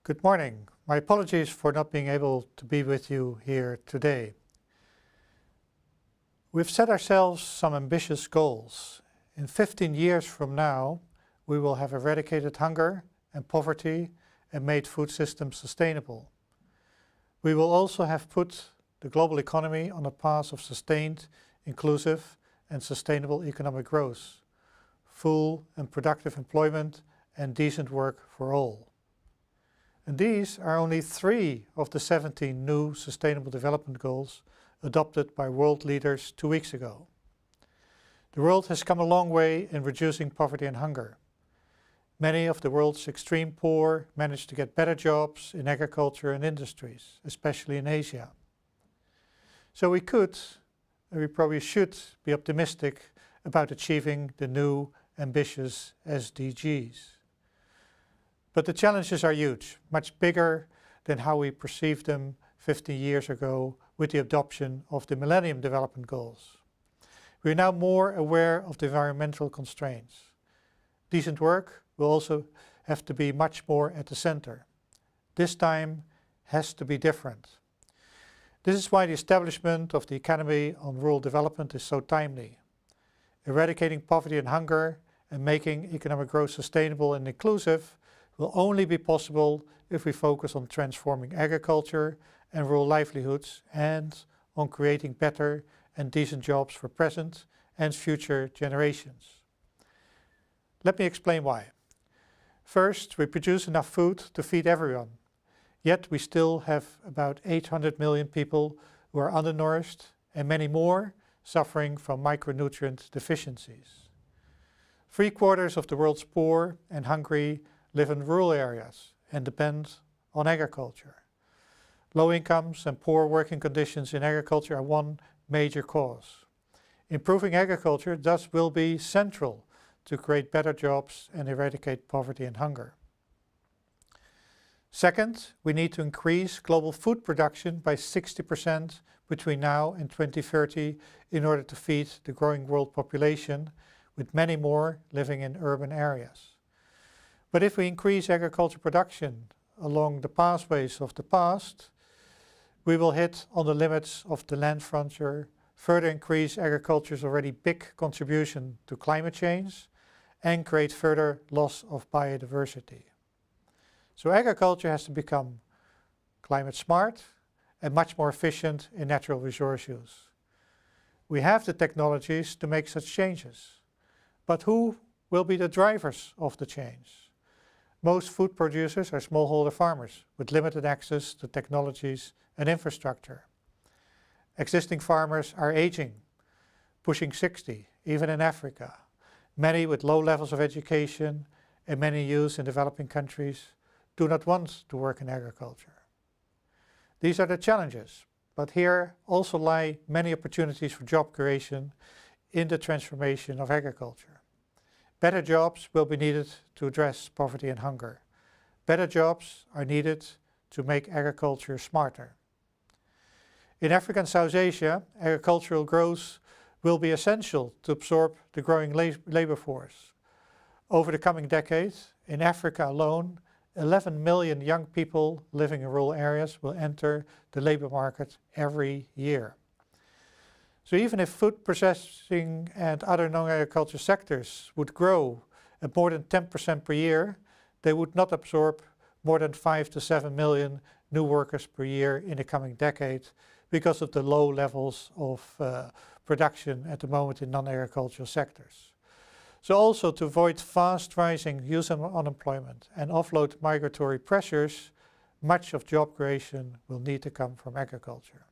Good morning. My apologies for not being able to be with you here today. We've set ourselves some ambitious goals. In 15 years from now, we will have eradicated hunger and poverty and made food systems sustainable. We will also have put the global economy on a path of sustained, inclusive and sustainable economic growth, full and productive employment and decent work for all. And these are only 3 of the 17 new Sustainable Development Goals adopted by world leaders 2 weeks ago. The world has come a long way in reducing poverty and hunger. Many of the world's extreme poor managed to get better jobs in agriculture and industries, especially in Asia. So we could, and we probably should, be optimistic about achieving the new ambitious SDGs. But the challenges are huge, much bigger than how we perceived them 15 years ago with the adoption of the Millennium Development Goals. We are now more aware of the environmental constraints. Decent work will also have to be much more at the center. This time has to be different. This is why the establishment of the Academy on Rural Development is so timely. Eradicating poverty and hunger and making economic growth sustainable and inclusive will only be possible if we focus on transforming agriculture and rural livelihoods and on creating better and decent jobs for present and future generations. Let me explain why. First, we produce enough food to feed everyone, yet we still have about 800 million people who are undernourished and many more suffering from micronutrient deficiencies. 3/4 of the world's poor and hungry live in rural areas and depend on agriculture. Low incomes and poor working conditions in agriculture are one major cause. Improving agriculture thus will be central to create better jobs and eradicate poverty and hunger. Second, we need to increase global food production by 60% between now and 2030 in order to feed the growing world population, with many more living in urban areas. But if we increase agriculture production along the pathways of the past, we will hit on the limits of the land frontier, further increase agriculture's already big contribution to climate change, and create further loss of biodiversity. So agriculture has to become climate smart and much more efficient in natural resource use. We have the technologies to make such changes, but who will be the drivers of the change? Most food producers are smallholder farmers with limited access to technologies and infrastructure. Existing farmers are aging, pushing 60, even in Africa. Many with low levels of education and many youths in developing countries do not want to work in agriculture. These are the challenges, but here also lie many opportunities for job creation in the transformation of agriculture. Better jobs will be needed to address poverty and hunger. Better jobs are needed to make agriculture smarter. In Africa and South Asia, agricultural growth will be essential to absorb the growing labor force. Over the coming decades, in Africa alone, 11 million young people living in rural areas will enter the labor market every year. So even if food processing and other non-agriculture sectors would grow at more than 10% per year, they would not absorb more than 5 to 7 million new workers per year in the coming decade because of the low levels of production at the moment in non-agricultural sectors. So also to avoid fast rising youth unemployment and offload migratory pressures, much of job creation will need to come from agriculture.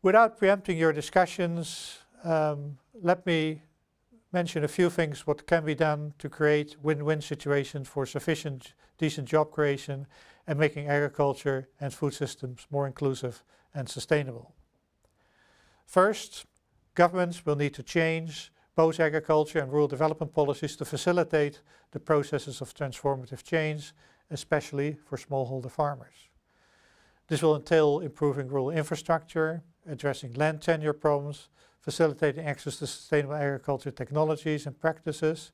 Without preempting your discussions, let me mention a few things what can be done to create win-win situations for sufficient decent job creation and making agriculture and food systems more inclusive and sustainable. First, governments will need to change both agriculture and rural development policies to facilitate the processes of transformative change, especially for smallholder farmers. This will entail improving rural infrastructure, addressing land tenure problems, facilitating access to sustainable agriculture technologies and practices,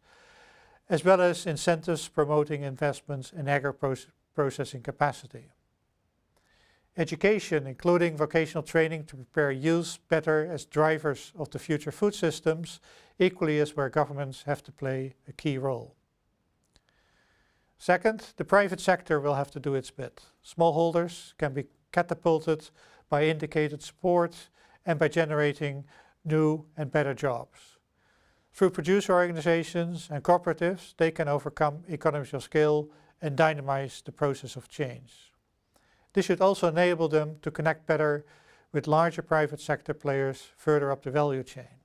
as well as incentives promoting investments in agro-processing capacity. Education, including vocational training to prepare youth better as drivers of the future food systems, equally is where governments have to play a key role. Second, the private sector will have to do its bit. Smallholders can be catapulted by indicated support and by generating new and better jobs. Through producer organizations and cooperatives, they can overcome economies of scale and dynamize the process of change. This should also enable them to connect better with larger private sector players further up the value chain.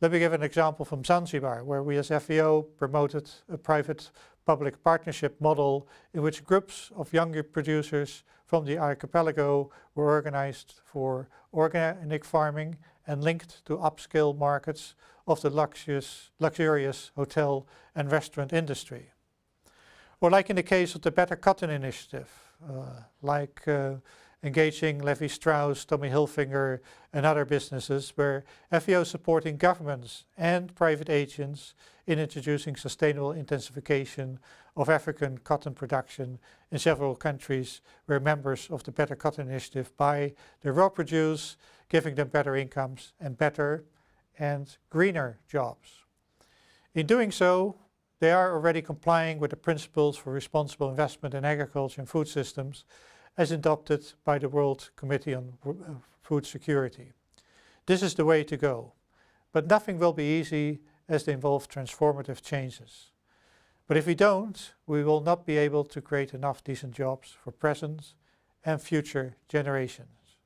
Let me give an example from Zanzibar, where we as FAO promoted a private-public partnership model in which groups of younger producers from the archipelago were organized for organic farming and linked to upscale markets of the luxurious hotel and restaurant industry. Or like in the case of the Better Cotton Initiative, engaging Levi-Strauss, Tommy Hilfiger and other businesses, where FAO is supporting governments and private agents in introducing sustainable intensification of African cotton production in several countries where members of the Better Cotton Initiative buy their raw produce, giving them better incomes and better and greener jobs. In doing so, they are already complying with the principles for responsible investment in agriculture and food systems as adopted by the World Committee on Food Security. This is the way to go. But nothing will be easy as they involve transformative changes. But if we don't, we will not be able to create enough decent jobs for present and future generations.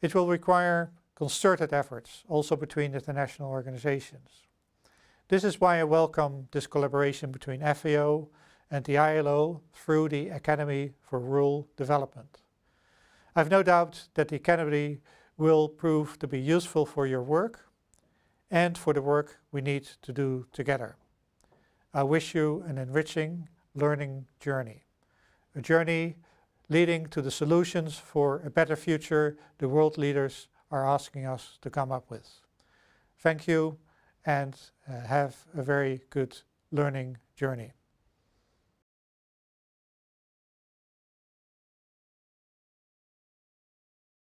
It will require concerted efforts also between international organizations. This is why I welcome this collaboration between FAO and the ILO through the Academy for Rural Development. I have no doubt that the Academy will prove to be useful for your work and for the work we need to do together. I wish you an enriching learning journey, a journey leading to the solutions for a better future the world leaders are asking us to come up with. Thank you and have a very good learning journey.